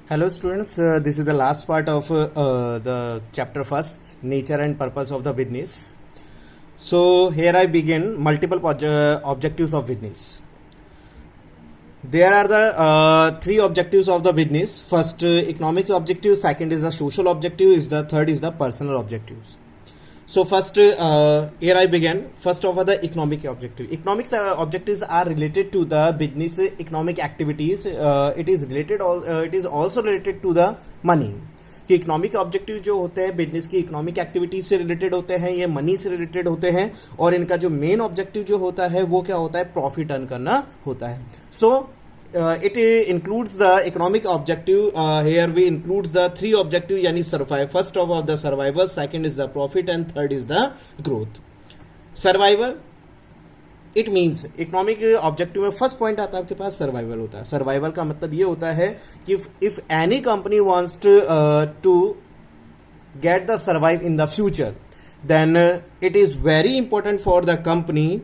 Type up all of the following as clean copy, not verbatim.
Hello students, this is the last part of the chapter first, nature and purpose of the business. So here I begin multiple objectives of business. There are the three objectives of the business. First, economic objective, second is the social objective, third is the personal objectives. So first, here I began. First of all, the economic objective. Economic objectives are related to the business economic activities. It is also related to the money. कि economic objective जो होते हैं business की economic activities से related होते हैं, ये money से रिलेटेड होते हैं, और इनका जो मेन ऑब्जेक्टिव जो होता है वो क्या होता है, प्रॉफिट अर्न करना होता है. सो it includes the economic objective. Here we includes the three objective, yani survive. First of all the survival, second is the profit, and third is the growth. Survival, it means economic objective में first point आता है आपके पास survival होता है. Survival का मतलब ये होता है कि if any company wants to get the survive in the future, then it is very important for the company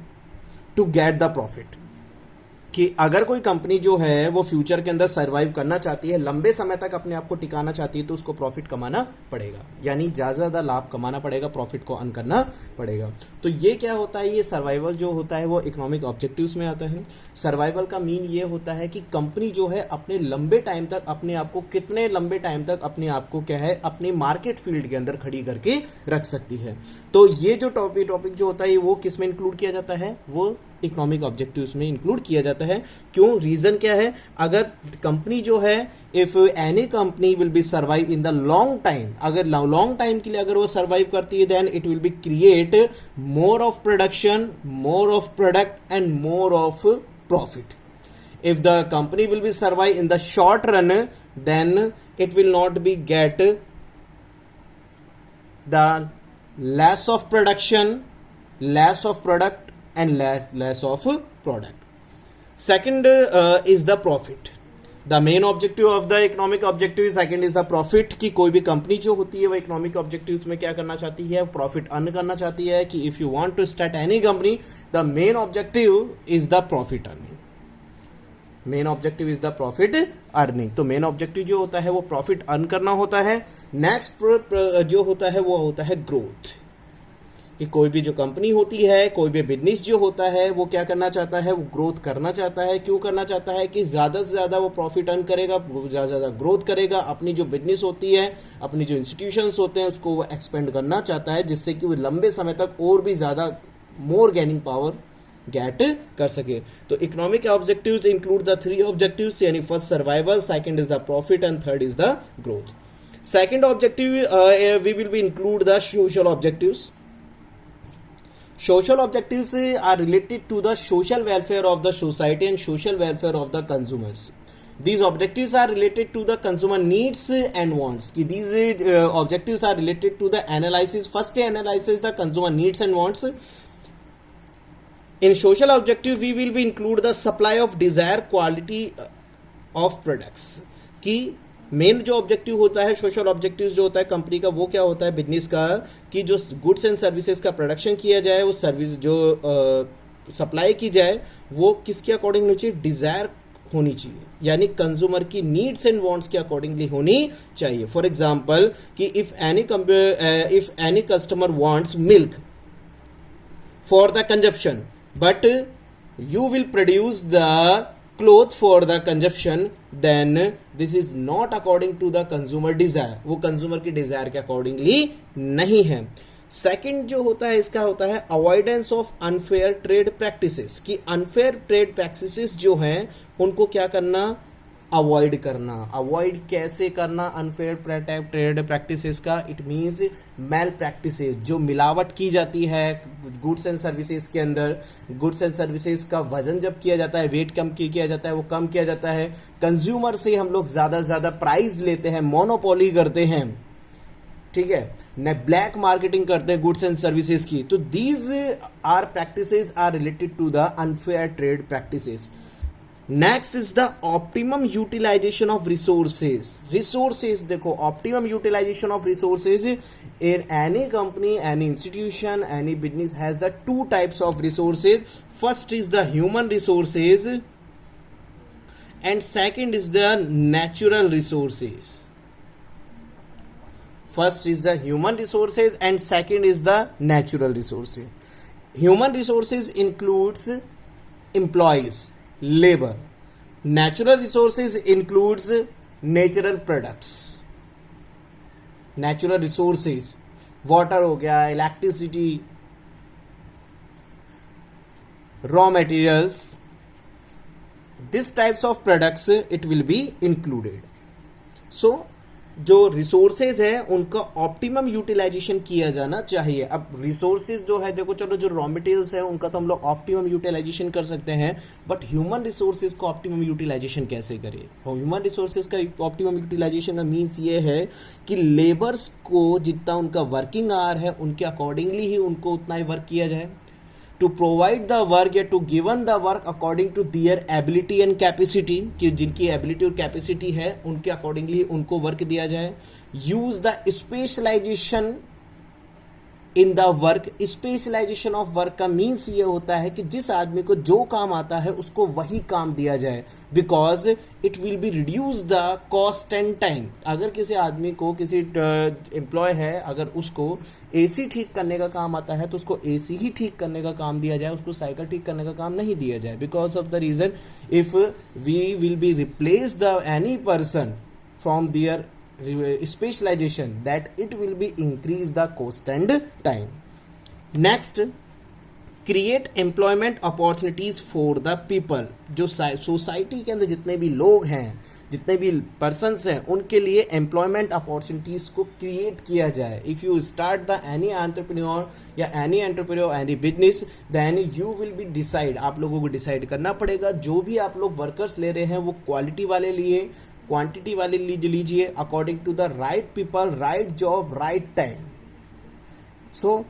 to get the profit. कि अगर कोई कंपनी जो है वो फ्यूचर के अंदर सर्वाइव करना चाहती है, लंबे समय तक अपने आप को टिकाना चाहती है, तो उसको प्रॉफिट कमाना पड़ेगा, यानी ज़्यादा लाभ कमाना पड़ेगा, प्रॉफिट को अर्न करना पड़ेगा. तो ये क्या होता है, ये सर्वाइवल जो होता है वो इकोनॉमिक ऑब्जेक्टिव्स में आता है. सर्वाइवल का मीन ये होता है कि कंपनी जो है अपने लंबे टाइम तक अपने आप को कितने लंबे टाइम तक अपने आप को क्या है अपनी मार्केट फील्ड के अंदर खड़ी करके रख सकती है. तो ये जो टॉपिक जो होता है वो किस में इंक्लूड किया जाता है, वो इकोनॉमिक ऑब्जेक्टिव्स में इंक्लूड किया जाता है. क्यों, रीजन क्या है, अगर कंपनी जो है if any company will be survive in the long time, अगर लॉन्ग टाइम के लिए अगर वो सर्वाइव करती है, then it will be create more of production, more of product and more of profit. If the company will be survive in the short run, then it will not be get the less of production, less of product and less of product. Second is the profit. The main objective of the economic objective, second is the profit. कि कोई भी company जो होती है वो economic objectives में क्या करना चाहती है, प्रॉफिट अर्न करना चाहती है. कि if you want to start any company, the main objective is the profit earning. Main objective is the profit earning. तो मेन ऑब्जेक्टिव जो होता है वो प्रॉफिट अर्न करना होता है. नेक्स्ट जो होता है वो होता है ग्रोथ. कि कोई भी जो कंपनी होती है, कोई भी बिजनेस जो होता है वो क्या करना चाहता है, वो ग्रोथ करना चाहता है. क्यों करना चाहता है, कि ज़्यादा से ज़्यादा वो प्रॉफिट अर्न करेगा, ज़्यादा से ज़्यादा ग्रोथ करेगा. अपनी जो बिजनेस होती है, अपनी जो इंस्टीट्यूशंस होते हैं उसको वो एक्सपेंड करना चाहता है, जिससे कि वो लंबे समय तक और भी ज़्यादा मोर गेनिंग पावर गेट कर सके. तो economic objectives include the three objectives, यानी first survival, second is the profit and third is the growth. Second objective we will be include the social objectives. Social objectives are related to the social welfare of the society and social welfare of the consumers. These objectives are related to the consumer needs and wants. These objectives are related to the analysis. First analysis the consumer needs and wants. In social objective we will be include the supply of desired quality of products. कि main जो objective होता है, social objective जो होता है company का, वो क्या होता है बिजनेस का, कि जो गुड्स एंड सर्विसेज का प्रोडक्शन किया जाए, वो सर्विस जो सप्लाई की जाए वो किसके अकॉर्डिंग होनी चाहिए, डिजायर होनी चाहिए, यानी कंज्यूमर की नीड्स एंड वांट्स के अकॉर्डिंगली होनी चाहिए. फॉर एग्जांपल कि if any customer wants milk for the consumption, but you will produce the clothes for the consumption, then this is not according to the consumer desire. वो consumer की Dzire के accordingly नहीं है. Second जो होता है इसका होता है avoidance of unfair trade practices. कि अनफेयर ट्रेड प्रैक्टिसेस जो हैं उनको क्या करना, अवॉइड करना. अवॉइड कैसे करना अनफेयर ट्रेड प्रैक्टिसेस का, इट मींस मेल प्रैक्टिसेस, जो मिलावट की जाती है गुड्स एंड सर्विसेज के अंदर. गुड्स एंड सर्विसेज का वजन जब किया जाता है, वेट कम किया जाता है, वो कम किया जाता है, कंज्यूमर से हम लोग ज्यादा से ज्यादा प्राइस लेते हैं, मोनोपोली करते हैं, ठीक है, न ब्लैक मार्केटिंग करते हैं गुड्स एंड सर्विसेज की. तो these are practices are related to the unfair trade practices. Next is the optimum utilization of resources. Resources देखो, optimum utilization of resources in any company, any institution, any business has the two types of resources. First is the human resources and second is the natural resources. First is the human resources and second is the natural resources. Human resources includes employees, labor. Natural resources includes natural products. Natural resources, water हो गया, electricity, raw materials, this types of products it will be included. So जो resources है उनका optimum utilisation किया जाना चाहिए. अब resources जो है देखो, चलो जो रॉ मटेरियल्स है उनका तो हम लोग ऑप्टिमम यूटिलाइजेशन कर सकते हैं, बट ह्यूमन रिसोर्सेज को ऑप्टिमम यूटिलाइजेशन कैसे करें? ह्यूमन रिसोर्सेज का ऑप्टिमम यूटिलाइजेशन का मीन्स ये है कि लेबर्स को जितना उनका वर्किंग आवर है उनके अकॉर्डिंगली ही उनको उतना ही वर्क किया जाए. टू प्रोवाइड द वर्क या to given the work according to their ability and capacity, कि जिनकी एबिलिटी और कैपेसिटी है उनके अकॉर्डिंगली उनको वर्क दिया जाए. Use the specialization in the work. Specialization of work का मीन्स ये होता है कि जिस आदमी को जो काम आता है उसको वही काम दिया जाए, because it will be reduce the cost and time. अगर किसी आदमी को, किसी एम्प्लॉय है, अगर उसको एसी ठीक करने का काम आता है तो उसको एसी ही ठीक करने का काम दिया जाए, उसको साइकिल ठीक करने का काम नहीं दिया जाए. Because of the reason if we will be replace the any person from their specialization, that it will be increase the cost and time. Next, create employment opportunities for the people. जो society के अंदर जितने भी लोग हैं, जितने भी persons हैं, उनके लिए एम्प्लॉयमेंट अपॉर्चुनिटीज को क्रिएट किया जाए. If you start the any entrepreneur या any entrepreneur any business, then you will be decide, आप लोगों को डिसाइड करना पड़ेगा जो भी आप लोग वर्कर्स ले रहे हैं वो क्वालिटी वाले लिए, क्वांटिटी वाले लीजिए, according to the right people, right job, right time. So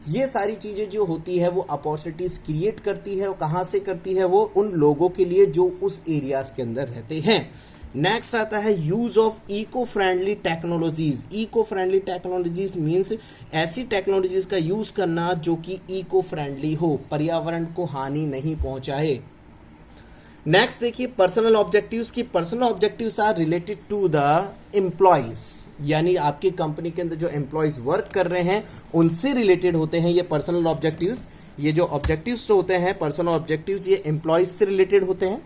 ये सारी चीजें जो होती है वो अपॉर्चुनिटीज क्रिएट करती है. कहां से करती है? वो उन लोगों के लिए जो उस एरियाज के अंदर रहते हैं. नेक्स्ट आता है use of eco friendly technologies. Eco friendly technologies means ऐसी टेक्नोलॉजीज का यूज करना जो कि इको फ्रेंडली हो, पर्यावरण को हानि नहीं पहुंचाए. नेक्स्ट देखिए पर्सनल ऑब्जेक्टिव्स की. Personal objectives are related to the employees, यानी आपकी कंपनी के अंदर जो एम्प्लॉयज वर्क कर रहे हैं उनसे रिलेटेड होते हैं ये पर्सनल ऑब्जेक्टिव्स. ये जो ऑब्जेक्टिव्स होते हैं पर्सनल ऑब्जेक्टिव्स, ये एम्प्लॉयज से रिलेटेड होते हैं.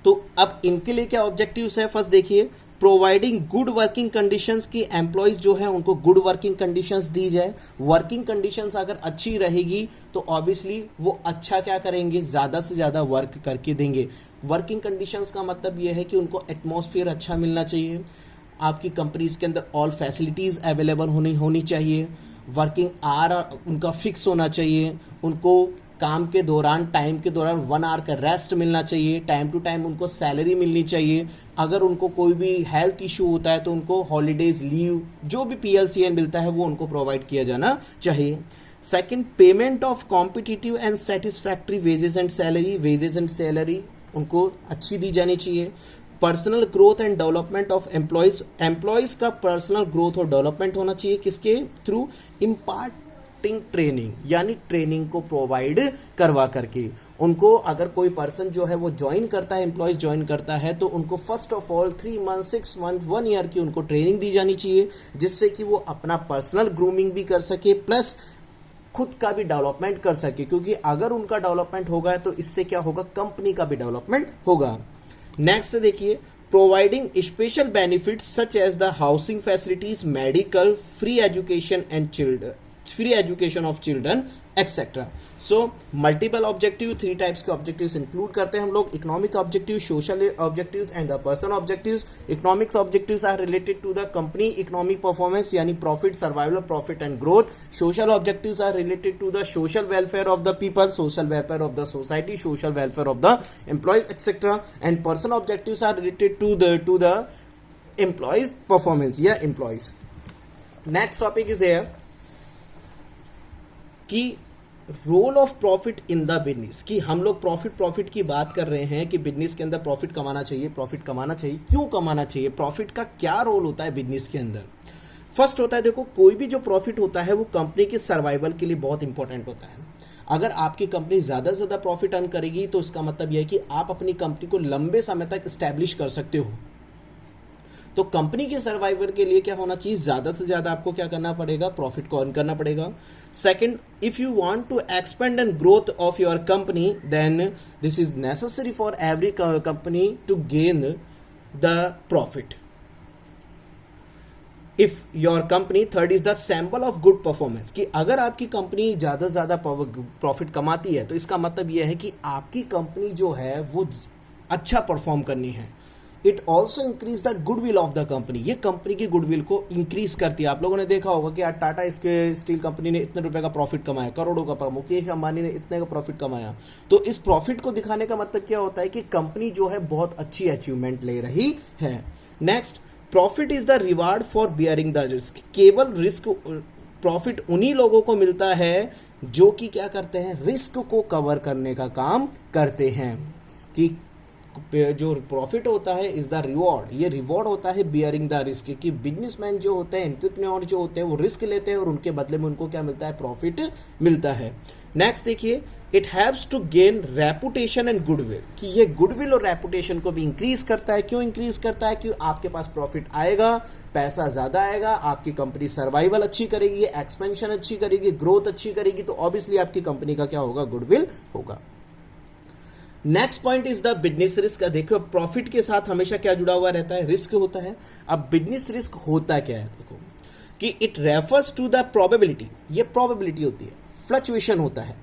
तो अब इनके लिए क्या ऑब्जेक्टिव्स है? फर्स्ट देखिए, प्रोवाइडिंग गुड वर्किंग कंडीशंस, की एम्प्लॉयज जो है उनको गुड वर्किंग कंडीशंस दी जाए. वर्किंग कंडीशंस अगर अच्छी रहेगी तो ऑब्वियसली वो अच्छा क्या करेंगे, ज्यादा से ज्यादा वर्क करके देंगे. वर्किंग कंडीशंस का मतलब ये है कि उनको एटमॉस्फेयर अच्छा मिलना चाहिए, आपकी कंपनीज के अंदर ऑल फैसिलिटीज अवेलेबल होनी चाहिए, वर्किंग आवर उनका फिक्स होना चाहिए, उनको काम के दौरान, टाइम के दौरान 1 आवर का रेस्ट मिलना चाहिए, टाइम टू टाइम उनको सैलरी मिलनी चाहिए. अगर उनको कोई भी हेल्थ इशू होता है तो उनको हॉलीडेज, लीव, जो भी PLCN मिलता है वो उनको प्रोवाइड किया जाना चाहिए. Second, payment of competitive and satisfactory wages and salary. Wages and salary उनको अच्छी दी जानी चाहिए. Personal growth and development of employees. Employees का पर्सनल ग्रोथ और डेवलपमेंट होना चाहिए. किसके थ्रू? इम्पार्टिंग ट्रेनिंग, यानी ट्रेनिंग को प्रोवाइड करवा करके उनको. अगर कोई पर्सन जो है वो ज्वाइन करता है, एम्प्लॉयज ज्वाइन करता है, तो उनको first of all 3 month, 6 month, 1 year की उनको ट्रेनिंग दी जानी चाहिए, जिससे कि वो अपना पर्सनल ग्रूमिंग भी कर सके प्लस खुद का भी डेवलपमेंट कर सके. क्योंकि अगर उनका डेवलपमेंट होगा तो इससे क्या होगा, कंपनी का भी डेवलपमेंट होगा. नेक्स्ट देखिए, providing special benefits such as the housing facilities, medical, free education of children etcetera. So multiple objective, 3 types के ऑब्जेक्टिव्स इंक्लूड करते हैं हम लोग. Economic objective, social objectives and the personal objectives. Economics objectives are related to the company economic performance, यानी profit, survival, profit and growth. Social objectives are related to the social welfare of the people, social welfare of the society, social welfare of the employees etcetera. And personal objectives are related to the employees performance या employees. Next topic is here कि role of profit in the business. कि हम लोग profit की बात कर रहे हैं कि बिजनेस के अंदर प्रॉफिट कमाना चाहिए. क्यों कमाना चाहिए, प्रॉफिट का क्या रोल होता है बिजनेस के अंदर? फर्स्ट होता है, देखो कोई भी जो प्रॉफिट होता है वो कंपनी के सर्वाइवल के लिए बहुत इंपॉर्टेंट होता है. अगर आपकी कंपनी ज़्यादा से ज़्यादा प्रॉफिट अर्न करेगी तो इसका मतलब यह है कि आप अपनी कंपनी को लंबे समय तक स्टैब्लिश कर सकते हो। तो कंपनी के सर्वाइवल के लिए क्या होना चाहिए, ज़्यादा से ज़्यादा आपको क्या करना पड़ेगा, प्रॉफिट को अर्न करना पड़ेगा। Second, if you want to expand and growth of your company then this is necessary for every company to gain the profit. If your company, third is the sample of good performance, कि अगर आपकी company ज़्यादा से ज़्यादा profit कमाती है तो इसका मतलब यह है कि आपकी कंपनी जो है वो अच्छा परफॉर्म करनी है। It also increase the goodwill of the company, ये कंपनी की गुडविल को इंक्रीज करती है। आप लोगों ने देखा होगा कि टाटा स्टील कंपनी ने इतने रुपए का प्रॉफिट कमाया, करोड़ों का, मुकेश अंबानी ने इतने का प्रॉफिट कमाया। तो इस प्रॉफिट को दिखाने का मतलब क्या होता है कि कंपनी जो है बहुत अच्छी अचीवमेंट ले रही है। Next, profit is the reward for bearing the risk, केवल रिस्क प्रॉफिट उन्हीं लोगों को मिलता है जो कि क्या करते हैं, रिस्क को कवर करने का काम करते हैं। कि जो प्रॉफिट होता है इज द रिवॉर्ड, ये रिवॉर्ड होता है बियरिंग द रिस्क, कि बिजनेसमैन जो होते हैं, एंटरप्रेन्योर जो होते हैं वो रिस्क लेते हैं और उनके बदले में उनको क्या मिलता है, प्रॉफिट मिलता है। नेक्स्ट देखिए, it haves to gain reputation and goodwill, कि ये गुडविल और रेपुटेशन को भी इंक्रीज करता है। क्यों इंक्रीज करता है, कि आपके पास प्रॉफिट आएगा, पैसा ज्यादा आएगा, आपकी कंपनी सर्वाइवल अच्छी करेगी, एक्सपेंशन अच्छी करेगी, ग्रोथ अच्छी करेगी, तो ऑब्वियसली आपकी कंपनी का क्या होगा, गुडविल होगा। Next point is the business risk. देखो प्रॉफिट के साथ हमेशा क्या जुड़ा हुआ रहता है, रिस्क होता है। अब बिजनेस रिस्क होता क्या है, देखो कि it refers to the probability, ये प्रोबेबिलिटी होती है, फ्लक्चुएशन होता है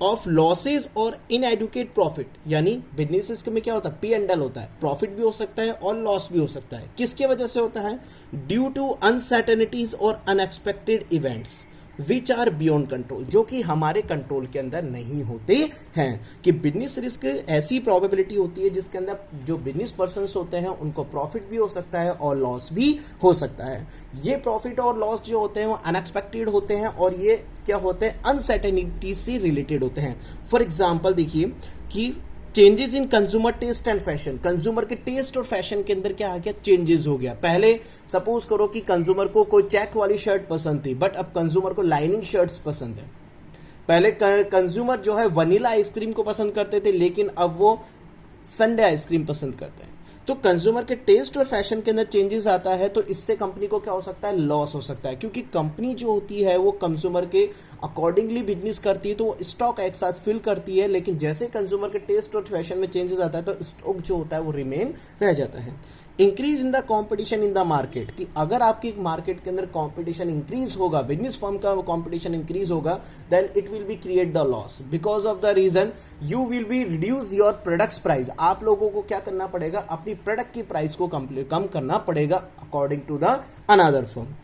ऑफ लॉसेज और इनएडुकेट प्रॉफिट, यानी बिजनेस रिस्क में क्या होता है, पी एंड एल होता है, प्रॉफिट भी हो सकता है और लॉस भी हो सकता है। किसके वजह से होता है, ड्यू टू अनसर्टेनिटीज और unexpected events which are beyond control, जो कि हमारे कंट्रोल के अंदर नहीं होते हैं। कि बिजनेस रिस्क ऐसी प्रोबेबिलिटी होती है जिसके अंदर जो बिजनेस पर्सन्स होते हैं उनको प्रॉफिट भी हो सकता है और लॉस भी हो सकता है। ये प्रॉफिट और लॉस जो होते हैं वो अनएक्सपेक्टेड होते हैं और ये क्या होते हैं, अनसर्टेनिटी से रिलेटेड होते हैं। फॉर एग्जाम्पल देखिए कि changes in consumer taste and fashion, consumer के टेस्ट और फैशन के अंदर क्या आ गया, चेंजेस हो गया। पहले सपोज करो कि कंज्यूमर को कोई चेक वाली शर्ट पसंद थी, बट अब कंज्यूमर को लाइनिंग शर्ट्स पसंद है। पहले कंज्यूमर जो है वनीला आइसक्रीम को पसंद करते थे, लेकिन अब वो संडे आइसक्रीम पसंद करते हैं। तो कंज्यूमर के टेस्ट और फैशन के अंदर चेंजेस आता है, तो इससे कंपनी को क्या हो सकता है, लॉस हो सकता है। क्योंकि कंपनी जो होती है वो कंज्यूमर के अकॉर्डिंगली बिजनेस करती है, तो वो स्टॉक एक साथ फिल करती है, लेकिन जैसे कंज्यूमर के टेस्ट और फैशन में चेंजेस आता है तो स्टॉक जो होता है वो रिमेन रह जाता है। Increase in the competition in the market, कि अगर आपकी मार्केट के अंदर कंपटीशन इंक्रीज होगा, बिजनेस फर्म का कंपटीशन इंक्रीज होगा, then it will be create the loss because of the reason you will be reduce your products price. आप लोगों को क्या करना पड़ेगा, अपनी प्रोडक्ट की प्राइस को कम करना पड़ेगा according to the another firm.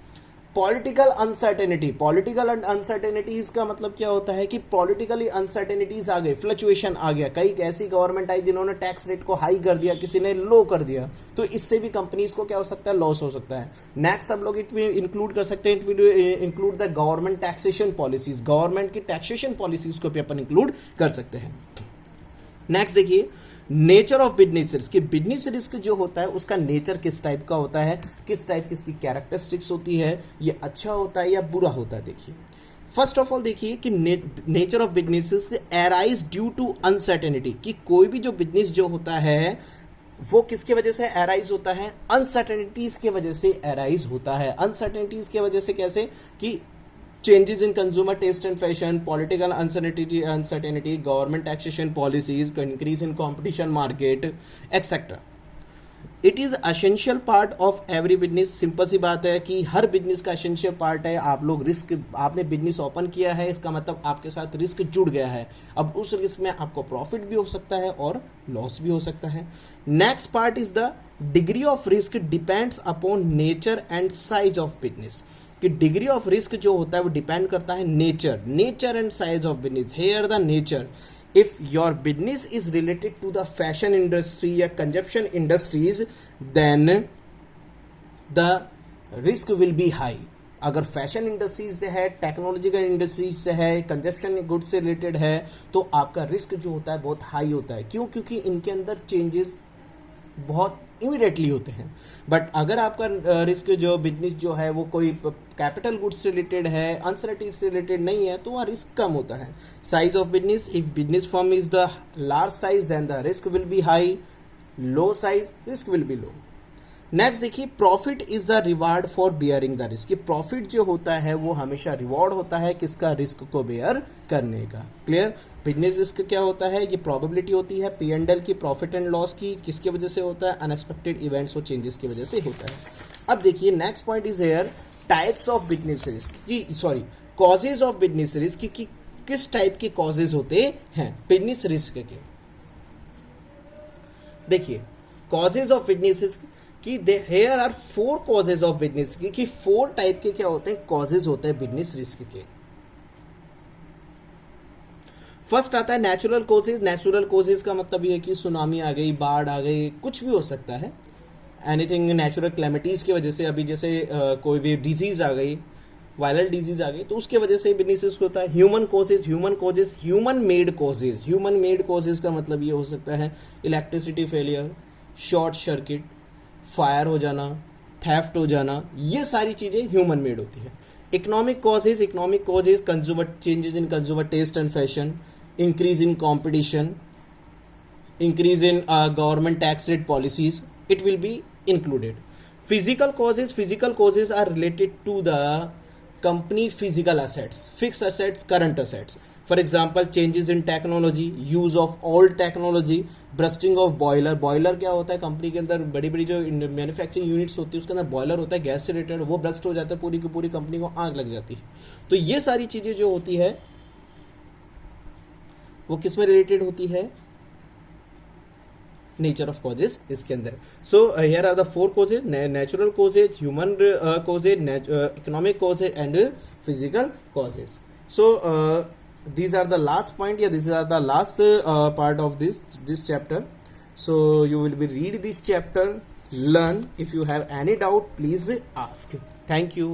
Political uncertainty, political uncertainties का मतलब क्या होता है कि पॉलिटिकली अनसर्टेनिटीज आ गई, फ्लक्चुएशन आ गया। कई ऐसी गवर्नमेंट आई जिन्होंने टैक्स रेट को हाई कर दिया, किसी ने लो कर दिया, तो इससे भी कंपनीज को क्या हो सकता है, लॉस हो सकता है। नेक्स्ट हम लोग इट विल इंक्लूड कर सकते हैं, it will include the government taxation policies, government की टैक्सेशन पॉलिसीज को भी अपन इंक्लूड कर सकते हैं। नेक्स्ट देखिए, nature of business risk, business risk जो होता है उसका नेचर किस टाइप का होता है, किस टाइप की इसकी कैरेक्टरिस्टिक्स होती है, ये अच्छा होता है या बुरा होता है। देखिए फर्स्ट ऑफ ऑल देखिए कि nature of business risk arise due to uncertainty, कि कोई भी जो बिजनेस जो होता है वो किसके वजह से एराइज होता है, अनसर्टेनिटीज के वजह से एराइज होता है। अनसर्टेनिटीज के वजह से कैसे, कि changes in consumer taste and fashion, political uncertainty, government taxation policies, increase in competition market, etc. It is essential part of every business. Simple सी बात है कि हर बिजनेस का एसेंशियल पार्ट है। आप लोग रिस्क, आपने बिजनेस ओपन किया है, इसका मतलब आपके साथ रिस्क जुड़ गया है। अब उस रिस्क में आपको प्रॉफिट भी हो सकता है और लॉस भी हो सकता है। Next part is the degree of risk depends upon nature and size of business, कि डिग्री ऑफ रिस्क जो होता है वो डिपेंड करता है nature and size of business. Here the nature, if your business is related to the fashion industry या consumption industries then the risk will be high. अगर fashion industries से है, टेक्नोलॉजिकल इंडस्ट्रीज से है, कंजप्शन गुड्स से related है, तो आपका रिस्क जो होता है बहुत हाई होता है। क्यों, क्योंकि इनके अंदर चेंजेस बहुत इमीडिएटली होते हैं। बट अगर आपका रिस्क जो बिजनेस जो है वो कोई कैपिटल गुड्स से रिलेटेड है, अनसर्टेनिटी से रिलेटेड नहीं है, तो वहाँ रिस्क कम होता है। Size of business, if business firm is the large size then the risk will be high, low size risk will be low. Next देखिए, profit is the reward for bearing the risk. Profit जो होता है वो हमेशा reward होता है किसका, risk को बेयर करने का। क्लियर। बिजनेस रिस्क क्या होता है, ये प्रोबेबिलिटी होती है P&L की, प्रॉफिट एंड लॉस की, किसकी वजह से होता है, अनएक्सपेक्टेड इवेंट्स और चेंजेस की वजह से होता है। अब देखिए next point is here types of business risk की, sorry causes of business risk की, किस टाइप के कॉजेज होते हैं बिजनेस रिस्क के। देखिए कॉजेज ऑफ बिजनेस रिस्क कि here are 4 causes of business कि 4 टाइप के क्या होते हैं, कॉजेज होते हैं बिजनेस रिस्क के। फर्स्ट आता है नेचुरल कॉजेज। नेचुरल कॉजेज का मतलब ये है कि सुनामी आ गई, बाढ़ आ गई, कुछ भी हो सकता है, एनीथिंग नेचुरल क्लैमिटीज की वजह से। अभी जैसे कोई भी डिजीज आ गई, वायरल डिजीज आ गई, तो उसके वजह से बिजनेस रिस्क होता है। Human causes, human made causes. Human made causes का मतलब ये हो सकता है electricity failure, short circuit, fire हो जाना, थेफ्ट हो जाना, ये सारी चीजें ह्यूमन मेड होती है। Economic causes consumer changes in consumer taste and fashion, increase in competition, increase in government tax rate policies, it will be included. Physical causes are related to the company physical assets, fix assets, current assets. For example changes in technology, use of old technology, bursting of boiler. Boiler क्या होता है, company के अंदर बड़ी बड़ी जो manufacturing units होती है उसके अंदर बॉयलर होता है गैस से रिलेटेड, वो ब्रस्ट हो जाता है, पूरी की पूरी कंपनी को आग लग जाती है। तो ये सारी चीजें जो होती है वो किस में रिलेटेड होती है, नेचर ऑफ कॉजेज इसके अंदर। So here are the 4 causes, natural causes, human causes, economic causes and physical causes. So these are the last point, yeah, these are the last part of this chapter. So you will be read this chapter, learn. If you have any doubt, please ask. Thank you.